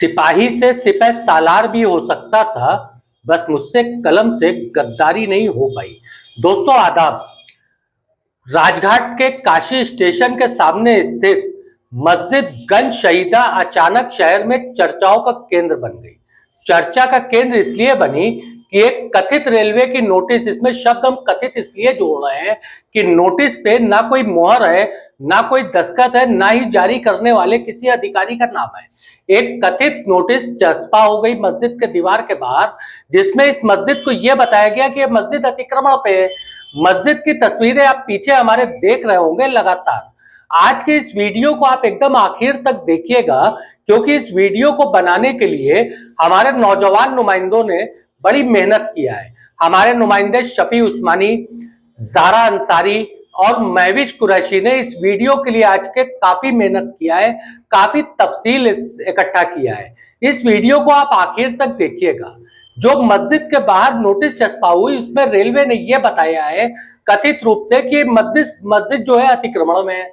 सिपाही से सिपह सालार भी हो सकता था, बस मुझसे कलम से गद्दारी नहीं हो पाई। दोस्तों आदाब। राजघाट के काशी स्टेशन के सामने स्थित मस्जिद गंज शहीदा अचानक शहर में चर्चाओं का केंद्र बन गई। चर्चा का केंद्र इसलिए बनी कि एक कथित रेलवे की नोटिस, इसमें शब्द हम कथित इसलिए जोड़ रहे हैं कि नोटिस पे ना कोई मुहर है, ना कोई दस्तखत है, ना ही जारी करने वाले किसी अधिकारी का नाम है। एक कथित नोटिस चस्पा हो गई मस्जिद के दीवार के बाहर, जिसमें इस मस्जिद को यह बताया गया कि यह मस्जिद अतिक्रमण पे है। मस्जिद की तस्वीरें आप पीछे हमारे देख रहे होंगे लगातार। आज के इस वीडियो को आप एकदम आखिर तक देखिएगा, क्योंकि इस वीडियो को बनाने के लिए हमारे नौजवान नुमाइंदों ने बड़ी मेहनत किया है। हमारे नुमाइंदे शफी उस्मानी, जारा अंसारी और महविश कुरैशी ने इस वीडियो के लिए आज के काफी मेहनत किया है, काफी तफसील इकट्ठा किया है। इस वीडियो को आप आखिर तक देखिएगा। जो मस्जिद के बाहर नोटिस चस्पा हुई, उसमें रेलवे ने यह बताया है कथित रूप से कि मस्जिद जो है अतिक्रमण में है।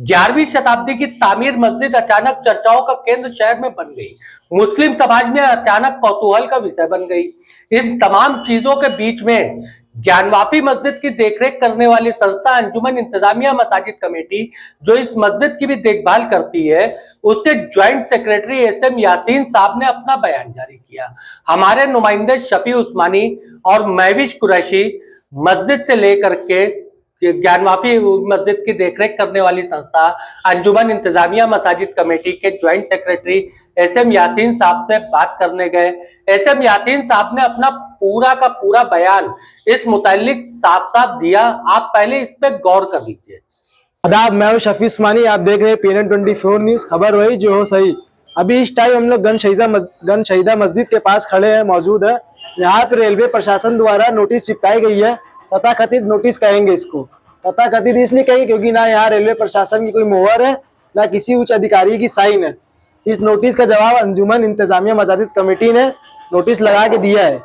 11वीं शताब्दी की तामीर मस्जिद अचानक चर्चाओं का केंद्र शहर में बन गई। मुस्लिम समाज में अचानक कौतूहल का विषय बन गई। इन तमाम चीजों के बीच में ज्ञानवापी मस्जिद की देखरेख करने वाली संस्था अंजुमन इंतजामिया मसाजिद कमेटी, जो इस मस्जिद की भी देखभाल करती है, उसके ज्वाइंट सेक्रेटरी एसएम यासीन साहब ने अपना बयान जारी किया। हमारे नुमाइंदे शफी उस्मानी और महविश कुरैशी मस्जिद से लेकर के ज्ञानवापी मस्जिद की देखरेख करने वाली संस्था अंजुमन इंतजामिया मसाजिद कमेटी के ज्वाइंट सेक्रेटरी एसएम यासीन साहब से बात करने गए। एसएम यासीन साहब ने अपना पूरा का पूरा बयान इस मुतालिक साफ साफ दिया। आप पहले इस पे गौर कर लीजिए। आदाब, मैं हूं शफी उस्मानी। आप देख रहे हैं PNN 24 न्यूज। खबर वही जो हो सही। अभी इस टाइम हम लोग गन शहीदा मस्जिद के पास खड़े हैं, मौजूद है। यहाँ पे रेलवे प्रशासन द्वारा नोटिस चिपकाई गई है। तथाकथित नोटिस कहेंगे इसको। तथाकथित इसलिए कहेंगे क्योंकि ना यहाँ रेलवे प्रशासन की कोई मुहर है, ना किसी उच्च अधिकारी की साइन है। इस नोटिस का जवाब अंजुमन इंतजामिया मसाजिद कमेटी ने नोटिस लगा के दिया है।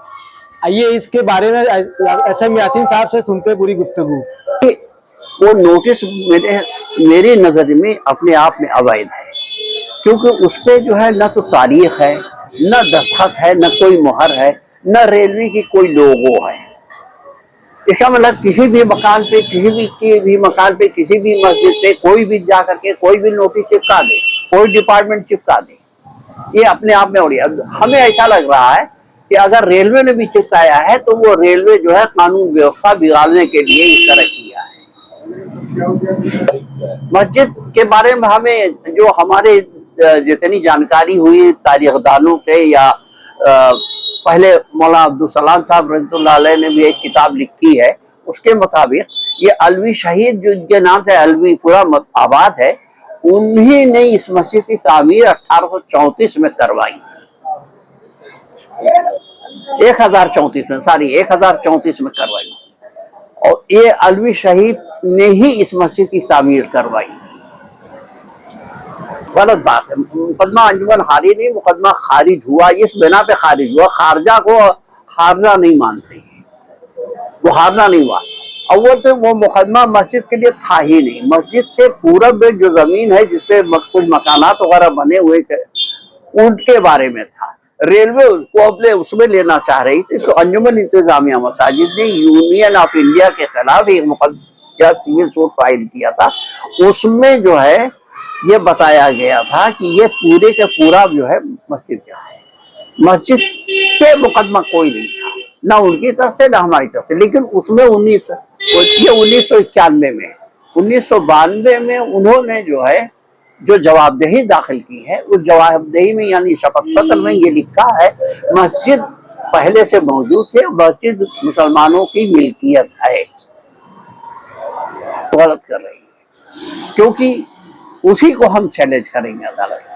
आइए इसके बारे में एसएम यासीन साहब से सुनते पूरी गुफ्तगू। वो नोटिस मेरी नजर में अपने आप में अवैध है, क्योंकि उस पे जो है न तो तारीख है, न दस्तखत है, न कोई मुहर है, न रेलवे की कोई लोगो है। इसका मतलब किसी भी मकान पे, किसी भी मस्जिद पे कोई भी जा करके कोई भी नोटिस चिपका दे, कोई डिपार्टमेंट चिपका दे, ये अपने आप में बढ़िया। हमें ऐसा लग रहा है कि अगर रेलवे ने भी चिपकाया है तो वो रेलवे जो है कानून व्यवस्था बिगाड़ने के लिए इस तरह किया है। मस्जिद के बारे में हमें जो हमारे जितनी जानकारी हुई तारीखदानों से, या पहले मौलाना अब्दुल सलाम साहब रहमतुल्लाह अलैह ने भी एक किताब लिखी है, उसके मुताबिक ये अलवी शहीद जो इनके नाम से अलवी पूरा आबाद है, उन्हीं ने इस मस्जिद की तामीर 1834 में करवाई। 1034 में करवाई। और ये अलवी शहीद ने ही इस मस्जिद की तामीर करवाई। गलत बात है। मुकदमा अंजुमन हारी नहीं, मुकदमा खारिज हुआ। इस बिना पे खारिज हुआ। खारजा को हारना नहीं मानते हैं, वो हारना नहीं हुआ। अव्वल तो वो मुकदमा मस्जिद के लिए था ही नहीं। मस्जिद से पूरब जो जमीन है जिसपे कुछ मकानात वगैरह बने हुए थे, उनके बारे में था। रेलवे उसको अपने उसमें लेना चाह रही थी, तो अंजुमन इंतजामिया मसाजिद ने यूनियन ऑफ इंडिया के खिलाफ एक मुकदमा सिविल सूट फाइल किया था। उसमें जो है ये बताया गया था कि ये पूरे का पूरा जो है मस्जिद का है। मस्जिद के मुकदमा कोई नहीं था, ना उनकी तरफ से ना हमारी तरफ से। लेकिन उसमें 1991 में 1992 में उन्होंने जो है जो जवाबदेही दाखिल की है, उस जवाबदेही में यानी शपथ पत्र में ये लिखा है मस्जिद पहले से मौजूद है, मस्जिद मुसलमानों की मिल्कियत है। गलत कर रही है, क्योंकि उसी को हम चैलेंज करेंगे अदालत में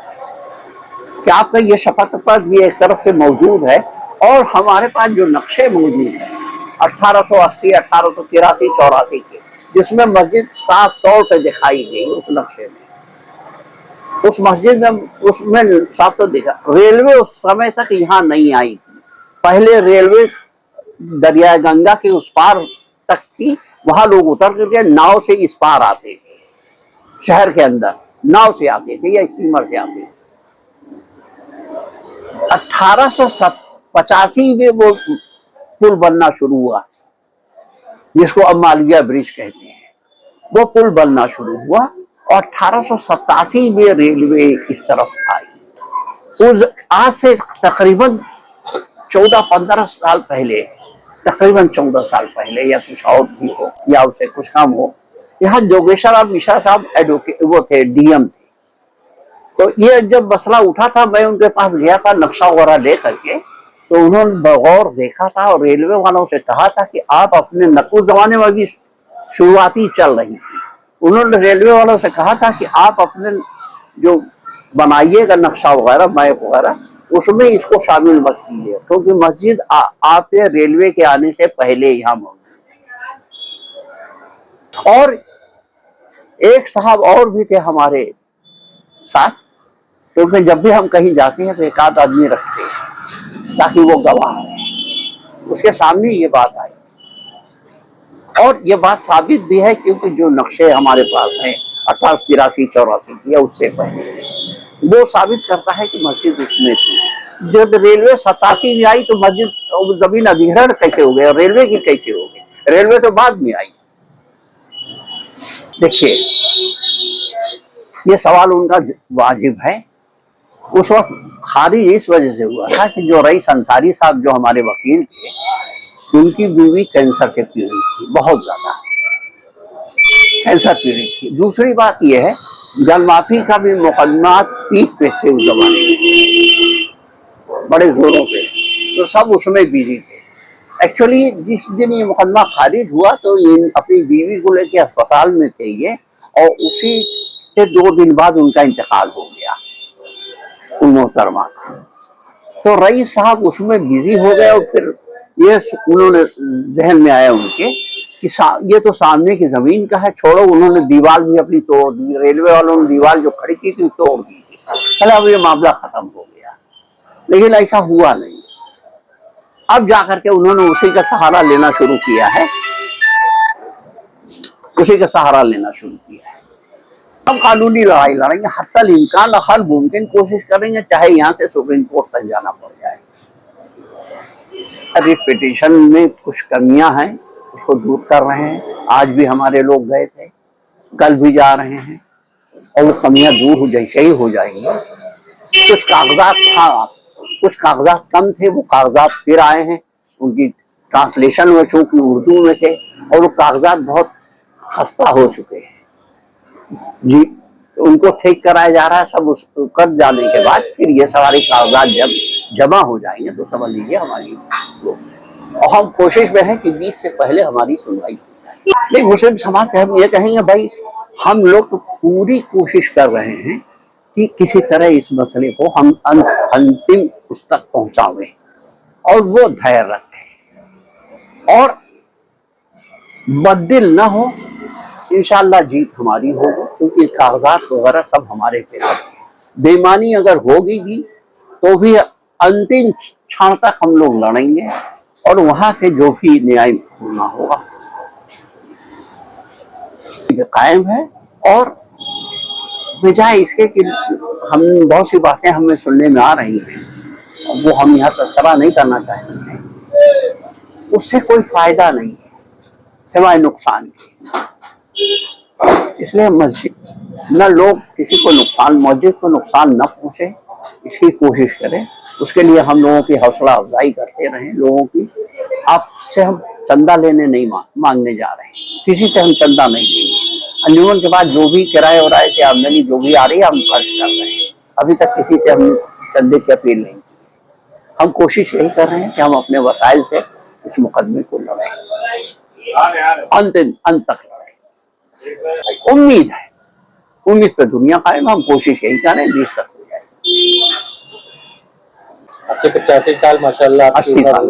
कि आपका ये शपथ पत्र भी एक तरफ से मौजूद है, और हमारे पास जो नक्शे मौजूद है 1880, 1883, 84 के, जिसमें मस्जिद साफ तौर पर दिखाई गई। उस नक्शे में उस मस्जिद में उसमें साफ तो दिखा। रेलवे उस समय तक यहाँ नहीं आई थी। पहले रेलवे दरिया गंगा के उस पार तक थी, वहां लोग उतर करके नाव से इस पार आते थे। शहर के अंदर नाव से आते थे या स्टीमर से आते थे। 1885 में वो पुल बनना शुरू हुआ, जिसको अब मालवीय ब्रिज कहते हैं। वो पुल बनना शुरू हुआ और 1887 में रेलवे इस तरफ आई। उस आज से तकरीबन 14-15 साल पहले, तकरीबन 14 साल पहले या कुछ और भी हो या उससे कुछ कम हो, यहाँ जोगेश्वर राम मिश्रा साहब एडवोकेट वो थे, डीएम थे। तो ये जब मसला उठा था, मैं उनके पास गया था नक्शा वगैरह ले करके, तो उन्होंने बगौर देखा था और रेलवे वालों से कहा था कि आप अपने उस जमाने में भी शुरुआती चल रही थी, उन्होंने रेलवे वालों से कहा था कि आप अपने जो बनाइएगा नक्शा वगैरह, मैप वगैरह, उसमें इसको शामिल मत कीजिए, क्योंकि मस्जिद आपके रेलवे के आने से पहले यहाँ मौजूद है। और एक साहब और भी थे हमारे साथ, क्योंकि जब भी हम कहीं जाते हैं तो एक आध आदमी रखते हैं ताकि वो गवाह है। उसके सामने ये बात आई और ये बात साबित भी है, क्योंकि जो नक्शे हमारे पास हैं 1883-84 की या उससे पहले, वो साबित करता है कि मस्जिद उसमें थी। जब रेलवे 87 में आई तो मस्जिद जमीन अधिग्रहण कैसे हो गए और रेलवे की कैसे हो गई? रेलवे तो बाद में आई। देखिए, ये सवाल उनका वाजिब है। उस वक्त खारिज इस वजह से हुआ था कि जो रईस अंसारी साहब जो हमारे वकील थे, उनकी बीवी कैंसर से पीड़ित थी, बहुत ज्यादा कैंसर पीड़ित थी। दूसरी बात यह है, जलमाफी का भी मुकदमा पीक पे थे उस जमाने में, बड़े जोरों पे, तो सब उसमें बिजी थे। एक्चुअली जिस दिन ये मुकदमा खारिज हुआ तो ये अपनी बीवी को लेके अस्पताल में थे ये, और उसी से 2 दिन बाद उनका इंतकाल हो गया उन मोहतरमा का। तो रईस साहब उसमें बिजी हो गए और फिर ये उन्होंने जहन में आया उनके कि ये तो सामने की जमीन का है, छोड़ो। उन्होंने दीवार भी अपनी तोड़ दी, रेलवे वालों ने दीवार जो खड़ी की थी तोड़ दी थी। चलो अब ये मामला खत्म हो गया, लेकिन ऐसा हुआ नहीं। अब जाकर के उन्होंने उसी का सहारा लेना शुरू किया है, उसी का सहारा लेना शुरू किया है। हम कानूनी लड़ाई लड़ेंगे, हत्तल इम्कान हर मुमकिन कोशिश करेंगे, चाहे यहाँ से सुप्रीम कोर्ट तक जाना पड़ जाए। अभी पिटीशन में कुछ कमियां हैं, उसको दूर कर रहे हैं। आज भी हमारे लोग गए थे, कल भी जा रहे हैं, और वो कमियां दूर जैसे ही हो जाएंगी। कुछ कागजात कम थे, वो कागजात फिर आए हैं। उनकी ट्रांसलेशन में चूंकि उर्दू में थे और वो कागजात बहुत खस्ता हो चुके हैं जी, उनको ठीक कराया जा रहा है। सब उसको कर जाने के बाद फिर ये सारे कागजात जब जमा हो जाएंगे तो समझ लीजिए हमारी, और हम कोशिश में है कि 20 से पहले हमारी सुनवाई हो जाए। लेकिन मुस्लिम समाज से हम ये कहेंगे, भाई हम लोग तो पूरी कोशिश कर रहे हैं कि किसी तरह इस मसले को हम अंतिम उस तक पहुंचावें और वो धैर्य रखें और बददिल न हो। इंशाअल्लाह जीत हमारी होगी, क्योंकि कागजात वगैरह सब हमारे पे हैं। बेईमानी अगर होगी भी तो भी अंतिम क्षण तक हम लोग लड़ेंगे और वहां से जो भी न्याय होना होगा कायम है। और बजाय इसके कि हम बहुत सी बातें हमें सुनने में आ रही हैं, वो हम यहाँ तस्करा नहीं करना चाहते हैं, उससे कोई फायदा नहीं है सिवाय नुकसान के। इसलिए मस्जिद न लोग किसी को नुकसान, मस्जिद को नुकसान न पहुंचे, इसकी कोशिश करें। उसके लिए हम लोगों की हौसला अफजाई करते रहें। लोगों की आपसे हम चंदा लेने नहीं मांगने जा रहे हैं, किसी से हम चंदा नहीं लेंगे। अंजुमन के बाद जो भी किराए वराए से आमदनी जो भी आ रही है हम खर्च कर रहे हैं। अभी तक किसी से हम चंदे की अपील नहीं की। हम कोशिश यही कर रहे हैं कि हम अपने वसाइल से इस मुकदमे को लड़ें, अंत तक लड़ें। उम्मीद पे दुनिया कायम। हम कोशिश यही करें 20 तक हो जाए। 80-85 साल माशाल्लाह, 80 साल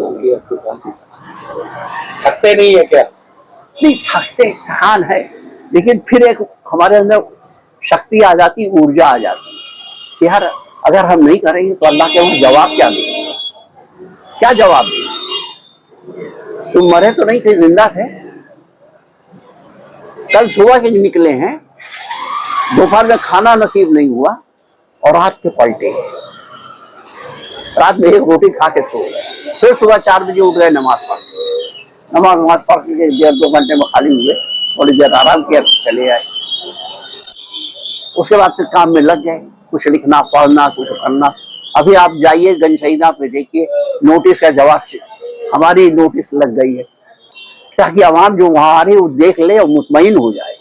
थकते नहीं है क्या? नहीं थकते, थकान है, लेकिन फिर एक हमारे अंदर शक्ति आ जाती, ऊर्जा आ जाती कि यार अगर हम नहीं करेंगे तो अल्लाह के वहां जवाब क्या देंगे, क्या जवाब देंगे? तुम मरे तो नहीं थे, जिंदा थे। कल सुबह के निकले हैं, दोपहर में खाना नसीब नहीं हुआ और रात के पलटे। रात में एक रोटी खा के सो गए, फिर सुबह 4 बजे उठ गए, नमाज पढ़ के 1.5-2 घंटे में खाली हुए, थोड़ी देर आराम किया, चले आए। उसके बाद फिर काम में लग गए, कुछ लिखना पढ़ना कुछ करना। अभी आप जाइए गंज शहीदा पे, देखिए नोटिस का जवाब हमारी नोटिस लग गई है, ताकि आवाम जो वहां आ रही है वो देख ले और मुतमईन हो जाए।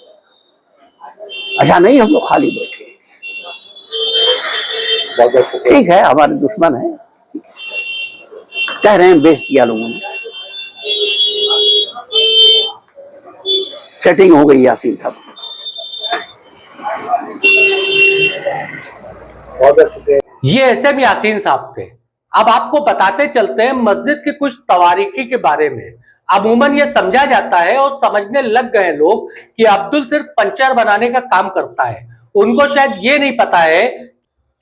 अच्छा नहीं हम लोग खाली बैठे, ठीक है हमारे दुश्मन है, कह रहे हैं बेच दिया लोगों ने, सेटिंग हो गई यासीन साहब। ये एसएम यासीन साहब थे। अब आपको बताते चलते हैं मस्जिद की कुछ तवारीखी के बारे में। अमूमन ये समझा जाता है और समझने लग गए लोग कि अब्दुल सिर्फ पंचर बनाने का काम करता है। उनको शायद ये नहीं पता है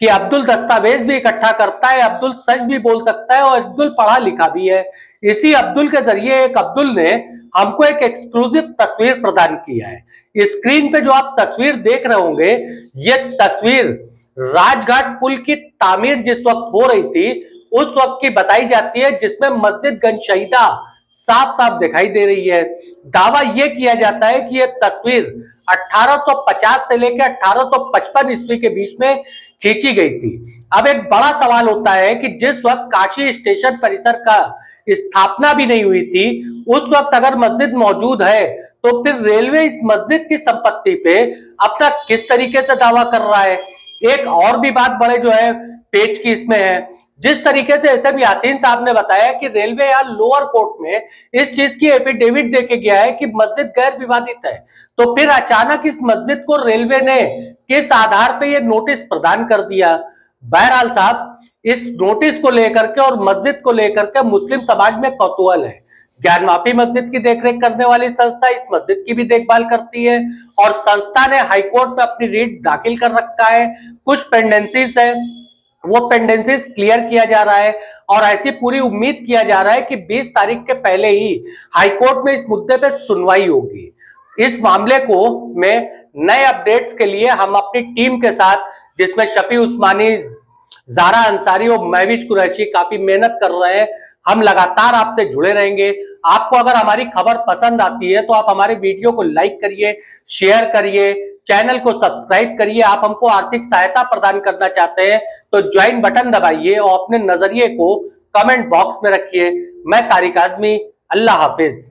कि अब्दुल दस्तावेज भी इकट्ठा करता है, अब्दुल सच भी बोल सकता है और अब्दुल पढ़ा लिखा भी है। इसी अब्दुल के जरिए एक अब्दुल ने हमको एक एक्सक्लूसिव तस्वीर प्रदान किया है। स्क्रीन पे जो आप तस्वीर देख रहे होंगे, ये तस्वीर राजघाट पुल की तामीर जिस वक्त हो रही थी उस वक्त की बताई जाती है, जिसमें मस्जिद गंज शहीदा साफ साफ दिखाई दे रही है। दावा यह किया जाता है कि यह तस्वीर 1850 से लेकर 1855 ईस्वी के बीच में खींची गई थी। अब एक बड़ा सवाल होता है कि जिस वक्त काशी स्टेशन परिसर का स्थापना भी नहीं हुई थी, उस वक्त अगर मस्जिद मौजूद है तो फिर रेलवे इस मस्जिद की संपत्ति पे अपना किस तरीके से दावा कर रहा है। एक और भी बात बड़े जो है पेज की इसमें है, जिस तरीके से एसएम यासीन साहब ने बताया कि रेलवे या लोअर कोर्ट में इस चीज की एफिडेविट देके गया है कि मस्जिद गैर विवादित है, तो फिर अचानक इस मस्जिद को रेलवे ने किस आधार पे ये नोटिस प्रदान कर दिया। बहरहाल साहब, इस नोटिस को लेकर के और मस्जिद को लेकर के मुस्लिम समाज में कौतूहल है। ज्ञान माफी मस्जिद की देखरेख करने वाली संस्था इस मस्जिद की भी देखभाल करती है और संस्था ने हाईकोर्ट में अपनी रीट दाखिल कर रखा है। कुछ पेंडेंसीज है, वो पेंडेंसीज क्लियर किया जा रहा है और ऐसी पूरी उम्मीद किया जा रहा है कि 20 तारीख के पहले ही हाईकोर्ट में इस मुद्दे पे सुनवाई होगी। इस मामले को में नए अपडेट्स के लिए हम अपनी टीम के साथ, जिसमें शफी उस्मानी, जारा अंसारी और महविश कुरैशी काफी मेहनत कर रहे हैं, हम लगातार आपसे जुड़े रहेंगे। आपको अगर हमारी खबर पसंद आती है तो आप हमारे वीडियो को लाइक करिए, शेयर करिए, चैनल को सब्सक्राइब करिए। आप हमको आर्थिक सहायता प्रदान करना चाहते हैं तो ज्वाइन बटन दबाइए और अपने नजरिए को कमेंट बॉक्स में रखिए। मैं तारिक आजमी, अल्लाह हाफिज।